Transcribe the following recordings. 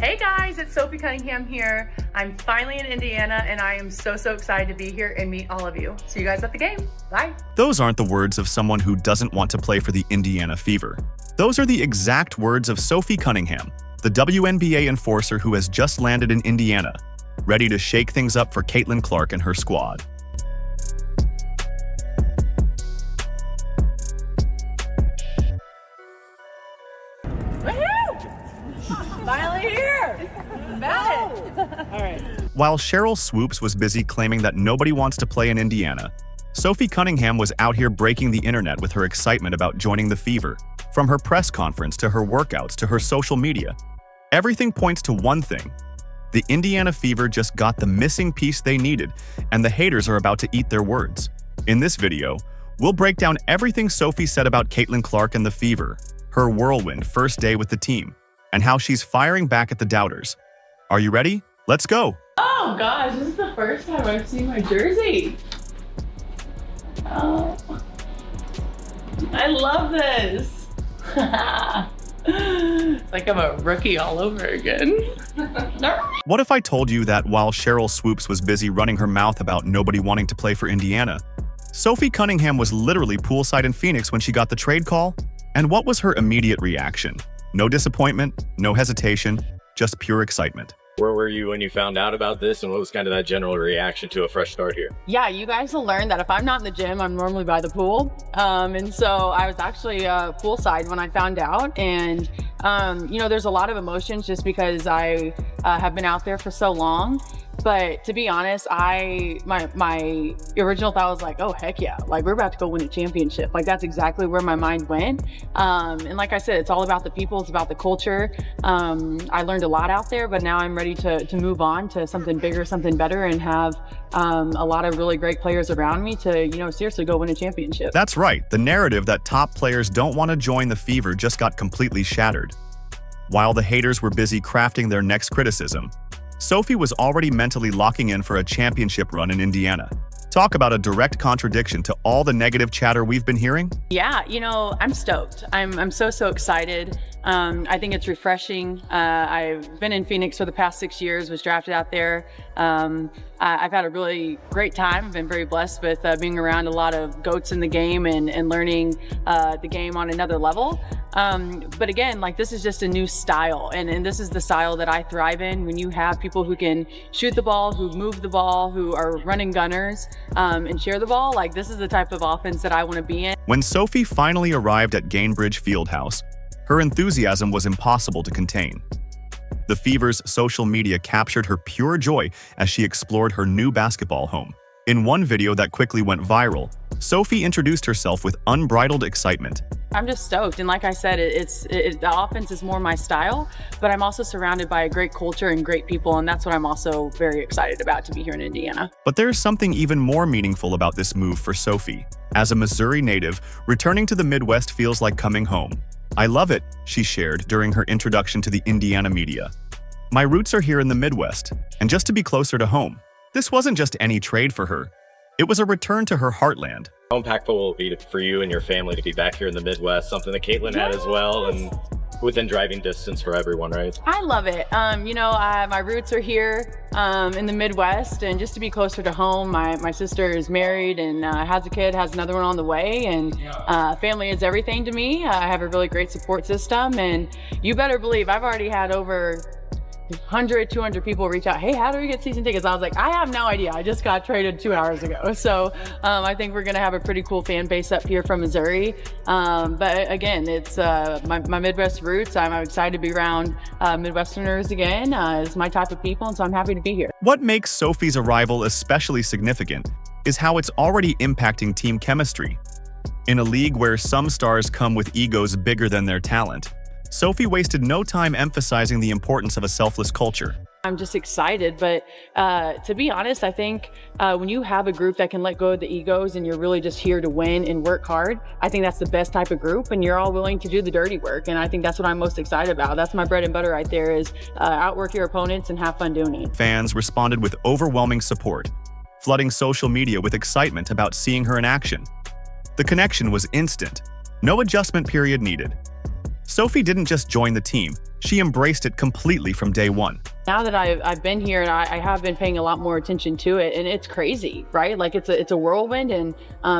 Hey guys, it's Sophie Cunningham here. I'm finally in Indiana and I am so excited to be here and meet all of you. See you guys at the game. Bye. Those aren't the words of someone who doesn't want to play for the Indiana Fever. Those are the exact words of Sophie Cunningham, the WNBA enforcer who has just landed in Indiana, ready to shake things up for Caitlyn Clark and her squad. Finally here! Got it! All right. While Cheryl Swoops was busy claiming that nobody wants to play in Indiana, Sophie Cunningham was out here breaking the internet with her excitement about joining the Fever. From her press conference to her workouts to her social media, everything points to one thing. The Indiana Fever just got the missing piece they needed, and the haters are about to eat their words. In this video, we'll break down everything Sophie said about Caitlyn Clark and the Fever, her whirlwind first day with the team, and how she's firing back at the doubters. Are you ready? Let's go! Oh gosh, this is the first time I've seen my jersey. Oh, I love this. It's like I'm a rookie all over again. What if I told you that while Cheryl Swoops was busy running her mouth about nobody wanting to play for Indiana, Sophie Cunningham was literally poolside in Phoenix when she got the trade call? And what was her immediate reaction? No disappointment, no hesitation, just pure excitement. Where were you when you found out about this, and what was kind of that general reaction to a fresh start here? Yeah, you guys will learn that if I'm not in the gym, I'm normally by the pool. And so I was actually poolside when I found out. And, you know, there's a lot of emotions just because I have been out there for so long. But to be honest, my original thought was like, oh, heck yeah. Like, we're about to go win a championship. Like, that's exactly where my mind went. And like I said, it's all about the people. It's about the culture. I learned a lot out there, but now I'm ready to move on to something bigger, something better, and have a lot of really great players around me to, you know, seriously go win a championship. That's right. The narrative that top players don't want to join the Fever just got completely shattered. While the haters were busy crafting their next criticism, Sophie was already mentally locking in for a championship run in Indiana. Talk about a direct contradiction to all the negative chatter we've been hearing. Yeah, you know, I'm stoked. I'm so excited. I think it's refreshing. I've been in Phoenix for the past 6 years, was drafted out there. I've had a really great time. I've been very blessed with being around a lot of GOATs in the game and learning the game on another level. But again, like, this is just a new style, and this is the style that I thrive in. When you have people who can shoot the ball, who move the ball, who are running gunners, and share the ball, like, this is the type of offense that I want to be in. When Sophie finally arrived at Gainbridge Fieldhouse, her enthusiasm was impossible to contain. The Fever's social media captured her pure joy as she explored her new basketball home. In one video that quickly went viral, Sophie introduced herself with unbridled excitement. I'm just stoked, and like I said, the offense is more my style, but I'm also surrounded by a great culture and great people, and that's what I'm also very excited about, to be here in Indiana. But there's something even more meaningful about this move for Sophie. As a Missouri native, returning to the Midwest feels like coming home. I love it, she shared during her introduction to the Indiana media. My roots are here in the Midwest, and just to be closer to home. This wasn't just any trade for her. It was a return to her heartland. How impactful will it be for you and your family to be back here in the Midwest, something that Caitlyn had as well, and within driving distance for everyone, right? I love it. You know, my roots are here in the Midwest, and just to be closer to home. My sister is married and has a kid, has another one on the way, and family is everything to me. I have a really great support system, and you better believe I've already had over 100, 200 people reach out. Hey, how do we get season tickets? I was like, I have no idea. I just got traded 2 hours ago. So I think we're going to have a pretty cool fan base up here from Missouri. But again, it's my Midwest roots. I'm excited to be around Midwesterners again. It's my type of people, and so I'm happy to be here. What makes Sophie's arrival especially significant is how it's already impacting team chemistry. In a league where some stars come with egos bigger than their talent, Sophie wasted no time emphasizing the importance of a selfless culture. I'm just excited, but to be honest, I think when you have a group that can let go of the egos and you're really just here to win and work hard, I think that's the best type of group, and you're all willing to do the dirty work, and I think that's what I'm most excited about. That's my bread and butter right there, is outwork your opponents and have fun doing it. Fans responded with overwhelming support, flooding social media with excitement about seeing her in action. The connection was instant, no adjustment period needed. Sophie didn't just join the team, she embraced it completely from day one. Now that I've been here and I have been paying a lot more attention to it, and it's crazy, right? Like it's a whirlwind, and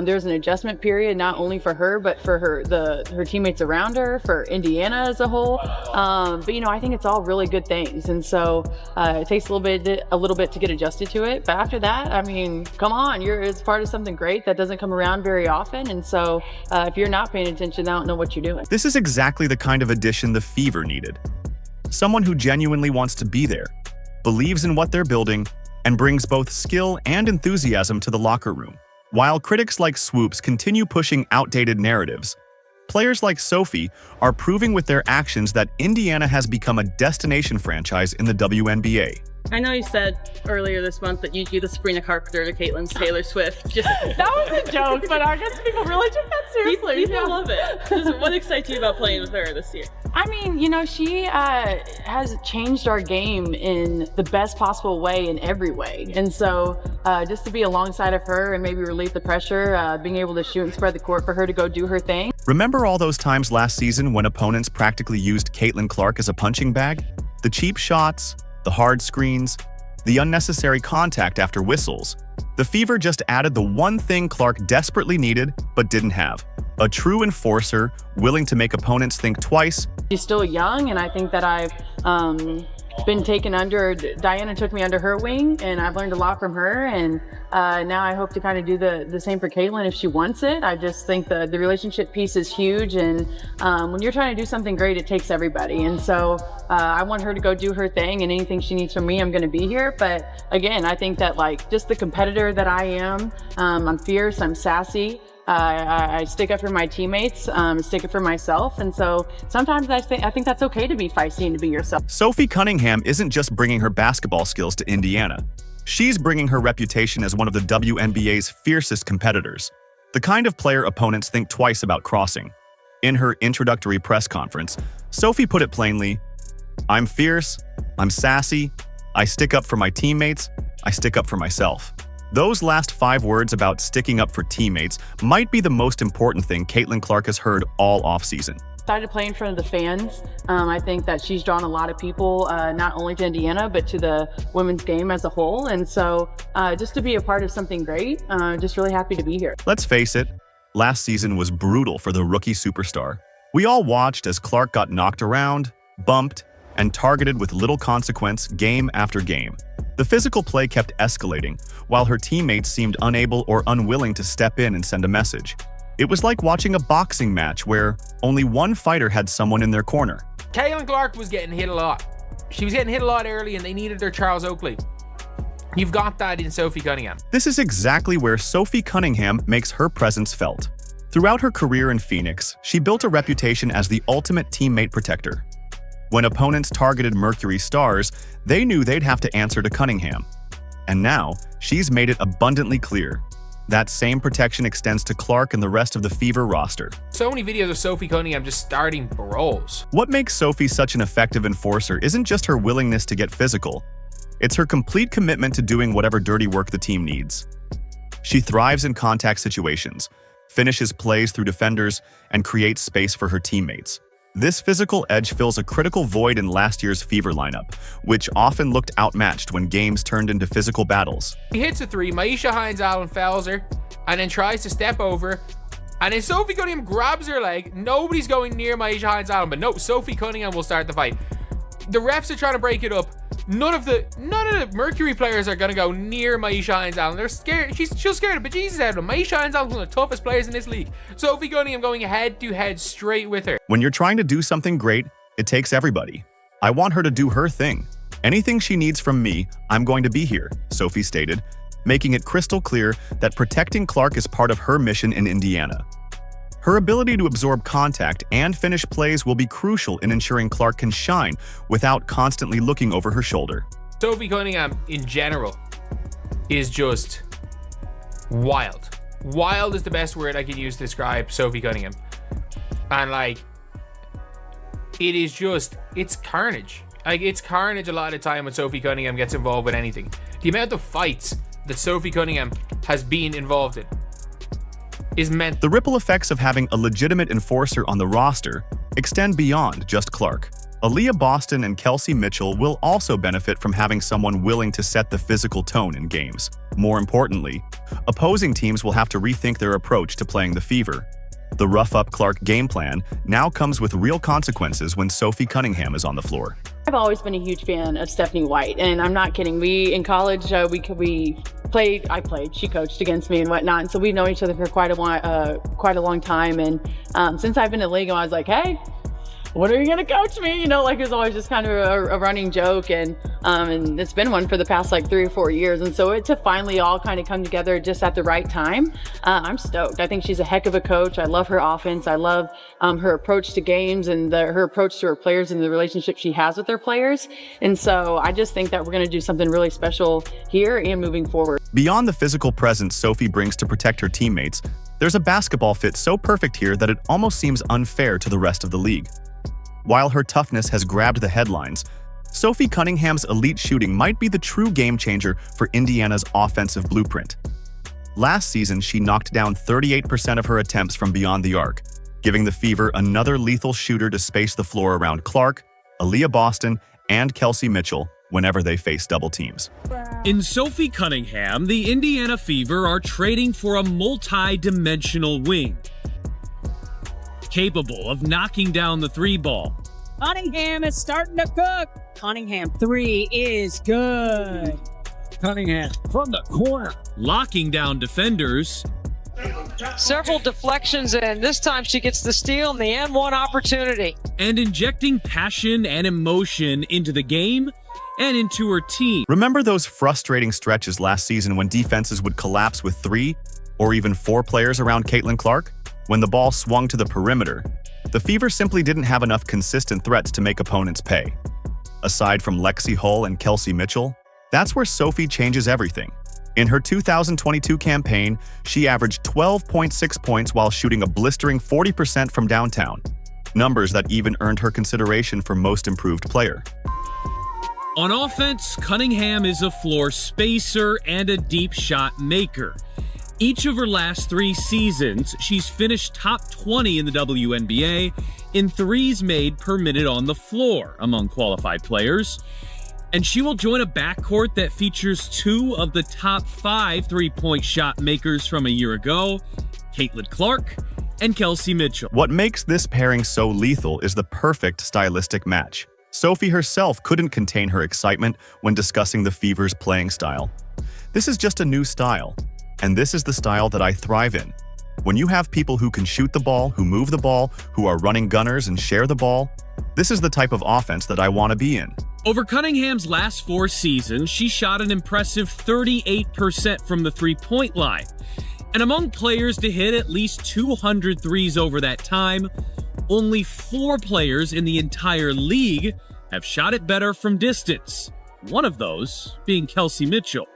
there's an adjustment period not only for her but for her teammates around her, for Indiana as a whole. But I think it's all really good things, and so it takes a little bit to get adjusted to it. But after that, I mean, come on, it's part of something great that doesn't come around very often, and so if you're not paying attention, I don't know what you're doing. This is exactly the kind of addition the Fever needed. Someone who genuinely wants to be there, believes in what they're building, and brings both skill and enthusiasm to the locker room. While critics like Swoops continue pushing outdated narratives, players like Sophie are proving with their actions that Indiana has become a destination franchise in the WNBA. I know you said earlier this month that you'd do the Sabrina Carpenter to Caitlyn's Taylor Swift. That was a joke, but I guess people really took that seriously. People love it. What excites you about playing with her this year? I mean, she has changed our game in the best possible way in every way. And so just to be alongside of her and maybe relieve the pressure, being able to shoot and spread the court for her to go do her thing. Remember all those times last season when opponents practically used Caitlyn Clark as a punching bag? The cheap shots, the hard screens, the unnecessary contact after whistles. The Fever just added the one thing Clark desperately needed but didn't have: a true enforcer willing to make opponents think twice. She's still young, and I think that I've been taken under. Diana took me under her wing, and I've learned a lot from her, and now I hope to kind of do the same for Caitlyn if she wants it. I just think the relationship piece is huge, and when you're trying to do something great, it takes everybody, and so I want her to go do her thing, and anything she needs from me, I'm going to be here. But again, I think that just the competitor that I am, I'm fierce, I'm sassy. I stick up for my teammates, stick up for myself, and so sometimes I think that's okay to be feisty and to be yourself. Sophie Cunningham isn't just bringing her basketball skills to Indiana. She's bringing her reputation as one of the WNBA's fiercest competitors, the kind of player opponents think twice about crossing. In her introductory press conference, Sophie put it plainly: "I'm fierce, I'm sassy, I stick up for my teammates, I stick up for myself." Those last 5 words about sticking up for teammates might be the most important thing Caitlyn Clark has heard all offseason. Excited to play in front of the fans. I think that she's drawn a lot of people, not only to Indiana, but to the women's game as a whole. And so just to be a part of something great, just really happy to be here. Let's face it, last season was brutal for the rookie superstar. We all watched as Clark got knocked around, bumped, and targeted with little consequence game after game. The physical play kept escalating, while her teammates seemed unable or unwilling to step in and send a message. It was like watching a boxing match where only one fighter had someone in their corner. Caitlyn Clark was getting hit a lot. She was getting hit a lot early, and they needed their Charles Oakley. You've got that in Sophie Cunningham. This is exactly where Sophie Cunningham makes her presence felt. Throughout her career in Phoenix, she built a reputation as the ultimate teammate protector. When opponents targeted Mercury stars, they knew they'd have to answer to Cunningham. And now, she's made it abundantly clear. That same protection extends to Clark and the rest of the Fever roster. So many videos of Sophie Cunningham just starting brawls. What makes Sophie such an effective enforcer isn't just her willingness to get physical. It's her complete commitment to doing whatever dirty work the team needs. She thrives in contact situations, finishes plays through defenders, and creates space for her teammates. This physical edge fills a critical void in last year's Fever lineup, which often looked outmatched when games turned into physical battles. He hits a 3, Maisha Hines-Allen fouls her, and then tries to step over, and then Sophie Cunningham grabs her leg. Nobody's going near Maisha Hines-Allen, but no, Sophie Cunningham will start the fight. The refs are trying to break it up. None of the Mercury players are gonna go near Maisha Hines-Allen. They're scared. She's scared of bejesus out of them. Maisha Hines-Allen's one of the toughest players in this league. Sophie Cunningham going head to head straight with her. When you're trying to do something great, it takes everybody. I want her to do her thing. Anything she needs from me, I'm going to be here, Sophie stated, making it crystal clear that protecting Clark is part of her mission in Indiana. Her ability to absorb contact and finish plays will be crucial in ensuring Clark can shine without constantly looking over her shoulder. Sophie Cunningham, in general, is just wild. Wild is the best word I can use to describe Sophie Cunningham. And it is just, it's carnage. It's carnage a lot of the time when Sophie Cunningham gets involved with anything. The amount of fights that Sophie Cunningham has been involved in is meant. The ripple effects of having a legitimate enforcer on the roster extend beyond just Clark. Aaliyah Boston and Kelsey Mitchell will also benefit from having someone willing to set the physical tone in games. More importantly, opposing teams will have to rethink their approach to playing the Fever. The rough-up Clark game plan now comes with real consequences when Sophie Cunningham is on the floor. I've always been a huge fan of Stephanie White, and I'm not kidding. We in college we played. I played. She coached against me and whatnot, and so we've known each other for quite a long time. And since I've been in the league, I was like, hey, what are you gonna coach me? You know, like it was always just kind of a running joke, and it's been one for the past like 3 or 4 years. And so to finally all kind of come together just at the right time, I'm stoked. I think she's a heck of a coach. I love her offense. I love her approach to games and her approach to her players and the relationship she has with her players. And so I just think that we're gonna do something really special here and moving forward. Beyond the physical presence Sophie brings to protect her teammates, there's a basketball fit so perfect here that it almost seems unfair to the rest of the league. While her toughness has grabbed the headlines, Sophie Cunningham's elite shooting might be the true game changer for Indiana's offensive blueprint. Last season, she knocked down 38% of her attempts from beyond the arc, giving the Fever another lethal shooter to space the floor around Clark, Aaliyah Boston, and Kelsey Mitchell whenever they face double teams. In Sophie Cunningham, the Indiana Fever are trading for a multi-dimensional wing, capable of knocking down the three ball. Cunningham is starting to cook. Cunningham 3 is good. Cunningham from the corner. Locking down defenders. Several deflections, and this time she gets the steal and the N1 opportunity. And injecting passion and emotion into the game and into her team. Remember those frustrating stretches last season when defenses would collapse with 3 or even 4 players around Caitlyn Clark? When the ball swung to the perimeter, the Fever simply didn't have enough consistent threats to make opponents pay. Aside from Lexi Hull and Kelsey Mitchell, that's where Sophie changes everything. In her 2022 campaign, she averaged 12.6 points while shooting a blistering 40% from downtown, numbers that even earned her consideration for Most Improved Player. On offense, Cunningham is a floor spacer and a deep shot maker. Each of her last 3 seasons, she's finished top 20 in the WNBA in threes made per minute on the floor among qualified players. And she will join a backcourt that features 2 of the top 5 three-point shot makers from a year ago, Caitlyn Clark and Kelsey Mitchell. What makes this pairing so lethal is the perfect stylistic match. Sophie herself couldn't contain her excitement when discussing the Fever's playing style. This is just a new style. And this is the style that I thrive in. When you have people who can shoot the ball, who move the ball, who are running gunners and share the ball, this is the type of offense that I want to be in. Over Cunningham's last 4 seasons, she shot an impressive 38% from the three-point line. And among players to hit at least 200 threes over that time, only 4 players in the entire league have shot it better from distance. One of those being Kelsey Mitchell.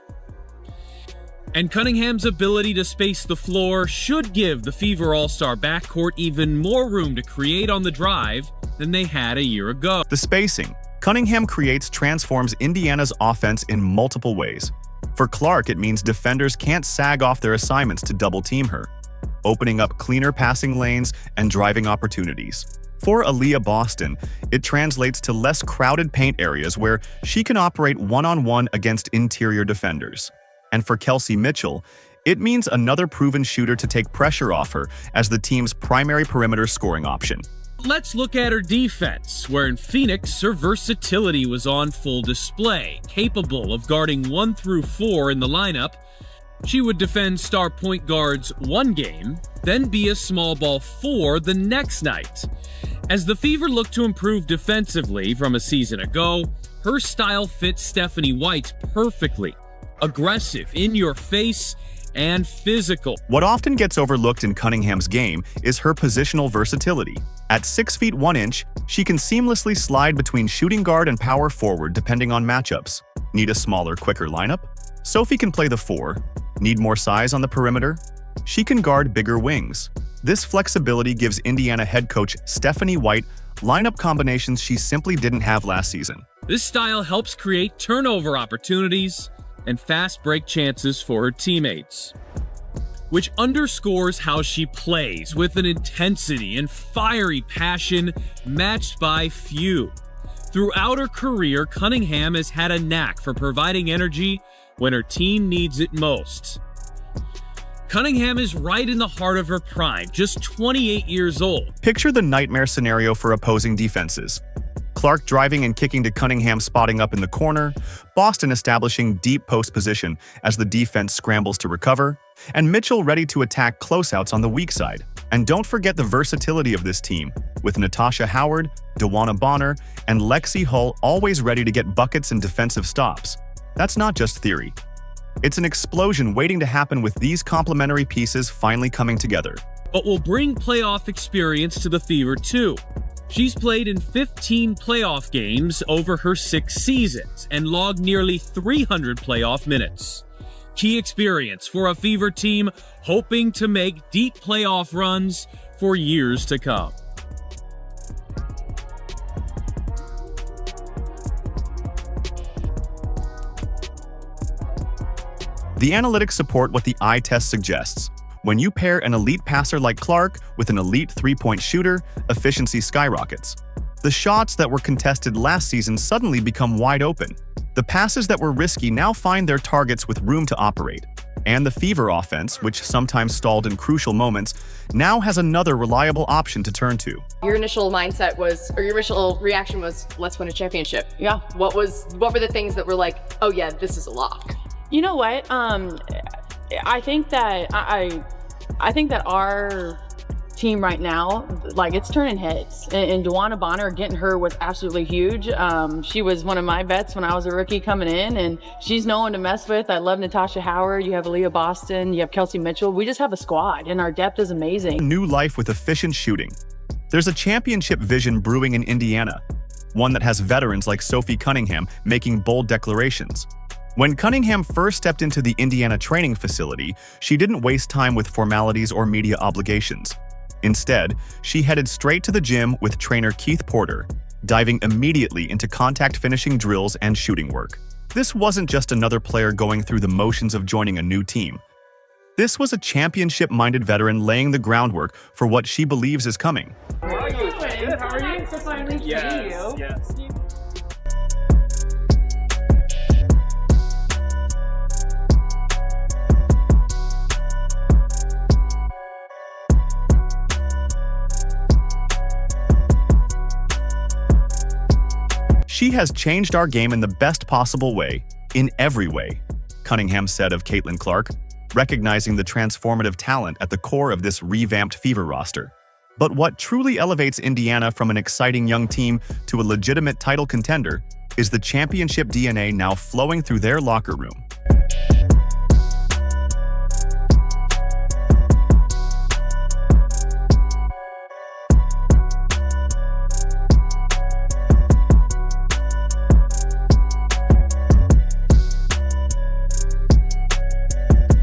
And Cunningham's ability to space the floor should give the Fever All-Star backcourt even more room to create on the drive than they had a year ago. The spacing Cunningham transforms Indiana's offense in multiple ways. For Clark, it means defenders can't sag off their assignments to double-team her, opening up cleaner passing lanes and driving opportunities. For Aaliyah Boston, it translates to less crowded paint areas where she can operate one-on-one against interior defenders. And for Kelsey Mitchell, it means another proven shooter to take pressure off her as the team's primary perimeter scoring option. Let's look at her defense, where in Phoenix, her versatility was on full display. Capable of guarding 1 through 4 in the lineup, she would defend star point guards one game, then be a small ball 4 the next night. As the Fever look to improve defensively from a season ago, her style fits Stephanie White perfectly. Aggressive, in your face, and physical. What often gets overlooked in Cunningham's game is her positional versatility. At 6 feet 1 inch, she can seamlessly slide between shooting guard and power forward depending on matchups. Need a smaller, quicker lineup? Sophie can play the 4. Need more size on the perimeter? She can guard bigger wings. This flexibility gives Indiana head coach Stephanie White lineup combinations she simply didn't have last season. This style helps create turnover opportunities and fast break chances for her teammates. which underscores how she plays with an intensity and fiery passion matched by few. Throughout her career, Cunningham has had a knack for providing energy when her team needs it most. Cunningham is right in the heart of her prime, just 28 years old. Picture the nightmare scenario for opposing defenses. Clark driving and kicking to Cunningham spotting up in the corner, Boston establishing deep post position as the defense scrambles to recover, and Mitchell ready to attack closeouts on the weak side. And don't forget the versatility of this team, with Natasha Howard, DeWanna Bonner, and Lexi Hull always ready to get buckets and defensive stops. That's not just theory. It's an explosion waiting to happen with these complementary pieces finally coming together. But will bring playoff experience to the Fever too. She's played in 15 playoff games over her 6 seasons and logged nearly 300 playoff minutes. Key experience for a Fever team hoping to make deep playoff runs for years to come. The analytics support what the eye test suggests. When you pair an elite passer like Clark with an elite three-point shooter, efficiency skyrockets. The shots that were contested last season suddenly become wide open. The passes that were risky now find their targets with room to operate. And the Fever offense, which sometimes stalled in crucial moments, now has another reliable option to turn to. Your initial mindset was, or your initial reaction was, let's win a championship. Yeah. What were the things that were like, oh yeah, this is a lock? You know what? I think that I think that our team right now, like, it's turning heads. And DeWanna Bonner, getting her was absolutely huge. She was one of my bets when I was a rookie coming in, and she's no one to mess with. I love Natasha Howard. You have Aaliyah Boston. You have Kelsey Mitchell. We just have a squad, and our depth is amazing. New life with efficient shooting. There's a championship vision brewing in Indiana, one that has veterans like Sophie Cunningham making bold declarations. When Cunningham first stepped into the Indiana training facility, she didn't waste time with formalities or media obligations. Instead, she headed straight to the gym with trainer Keith Porter, diving immediately into contact finishing drills and shooting work. This wasn't just another player going through the motions of joining a new team. This was a championship-minded veteran laying the groundwork for what she believes is coming. How are you? Good. How are you? So finally meeting you. Yes. She has changed our game in the best possible way, in every way, Cunningham said of Caitlyn Clark, recognizing the transformative talent at the core of this revamped Fever roster. But what truly elevates Indiana from an exciting young team to a legitimate title contender is the championship DNA now flowing through their locker room.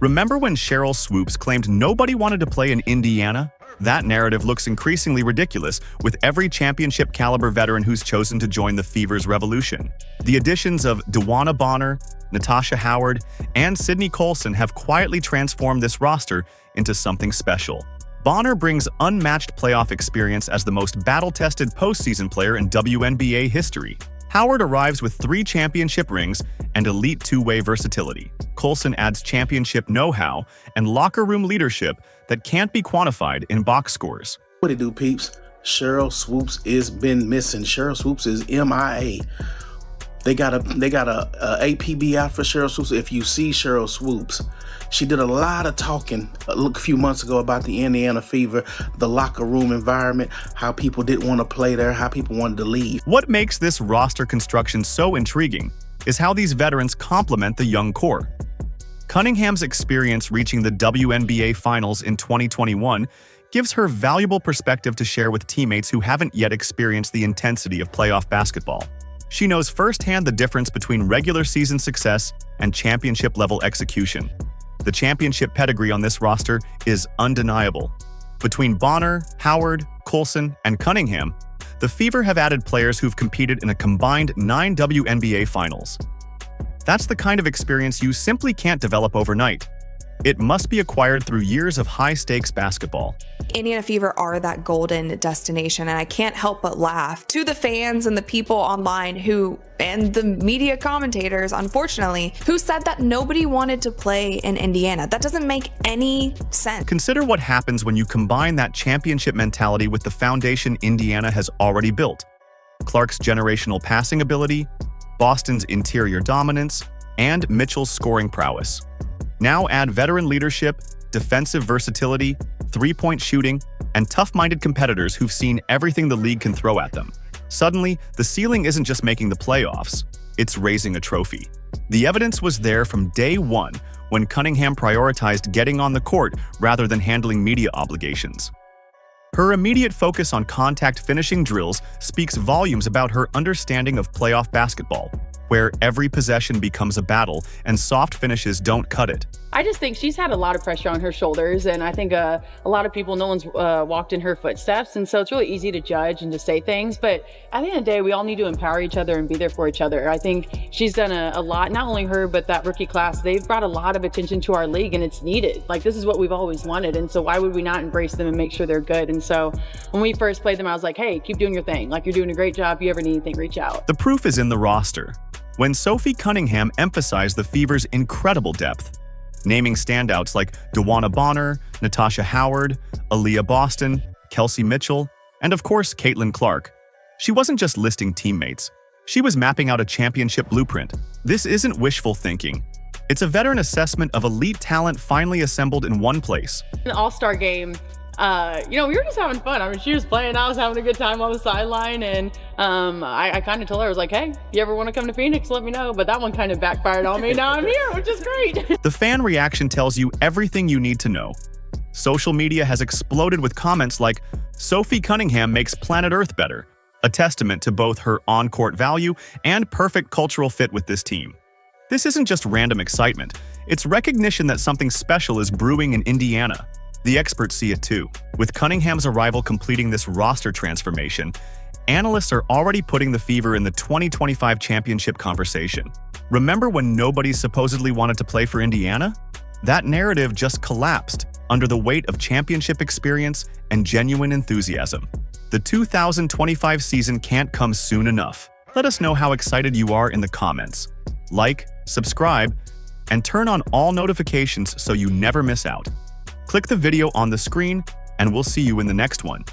Remember when Cheryl Swoops claimed nobody wanted to play in Indiana? That narrative looks increasingly ridiculous with every championship-caliber veteran who's chosen to join the Fever's revolution. The additions of DeWanna Bonner, Natasha Howard, and Sydney Colson have quietly transformed this roster into something special. Bonner brings unmatched playoff experience as the most battle-tested postseason player in WNBA history. Howard arrives with 3 championship rings and elite two-way versatility. Colson adds championship know-how and locker room leadership that can't be quantified in box scores. What it do, peeps? Cheryl Swoops is been missing. Cheryl Swoops is MIA. They got a APB out for Cheryl Swoops. If you see Cheryl Swoops, she did a lot of talking a few months ago about the Indiana Fever, the locker room environment, how people didn't want to play there, how people wanted to leave. What makes this roster construction so intriguing is how these veterans complement the young core. Cunningham's experience reaching the WNBA Finals in 2021 gives her valuable perspective to share with teammates who haven't yet experienced the intensity of playoff basketball. She knows firsthand the difference between regular season success and championship-level execution. The championship pedigree on this roster is undeniable. Between Bonner, Howard, Colson, and Cunningham, the Fever have added players who've competed in a combined 9 WNBA Finals. That's the kind of experience you simply can't develop overnight. It must be acquired through years of high-stakes basketball. Indiana Fever are that golden destination, and I can't help but laugh to the fans and the people online and the media commentators, unfortunately, who said that nobody wanted to play in Indiana. That doesn't make any sense. Consider what happens when you combine that championship mentality with the foundation Indiana has already built. Clark's generational passing ability, Boston's interior dominance, and Mitchell's scoring prowess. Now add veteran leadership, defensive versatility, three-point shooting, and tough-minded competitors who've seen everything the league can throw at them. Suddenly, the ceiling isn't just making the playoffs, it's raising a trophy. The evidence was there from day one when Cunningham prioritized getting on the court rather than handling media obligations. Her immediate focus on contact finishing drills speaks volumes about her understanding of playoff basketball, where every possession becomes a battle and soft finishes don't cut it. I just think she's had a lot of pressure on her shoulders, and I think a lot of people, no one's walked in her footsteps, and so it's really easy to judge and to say things, but at the end of the day, we all need to empower each other and be there for each other. I think she's done a lot, not only her, but that rookie class. They've brought a lot of attention to our league, and it's needed. Like, this is what we've always wanted, and so why would we not embrace them and make sure they're good? And so when we first played them, I was like, hey, keep doing your thing. Like, you're doing a great job. If you ever need anything, reach out. The proof is in the roster. When Sophie Cunningham emphasized the Fever's incredible depth, naming standouts like Dewana Bonner, Natasha Howard, Aaliyah Boston, Kelsey Mitchell, and of course Caitlyn Clark. She wasn't just listing teammates, she was mapping out a championship blueprint. This isn't wishful thinking. It's a veteran assessment of elite talent finally assembled in one place. In the All-Star game, we were just having fun. I mean, she was playing, I was having a good time on the sideline, and I kind of told her, I was like, hey, you ever want to come to Phoenix, let me know. But that one kind of backfired on me. Now I'm here, which is great. The fan reaction tells you everything you need to know. Social media has exploded with comments like, Sophie Cunningham makes planet Earth better, a testament to both her on-court value and perfect cultural fit with this team. This isn't just random excitement, it's recognition that something special is brewing in Indiana. The experts see it too. With Cunningham's arrival completing this roster transformation, analysts are already putting the Fever in the 2025 championship conversation. Remember when nobody supposedly wanted to play for Indiana? That narrative just collapsed under the weight of championship experience and genuine enthusiasm. The 2025 season can't come soon enough. Let us know how excited you are in the comments. Like, subscribe, and turn on all notifications so you never miss out. Click the video on the screen, and we'll see you in the next one.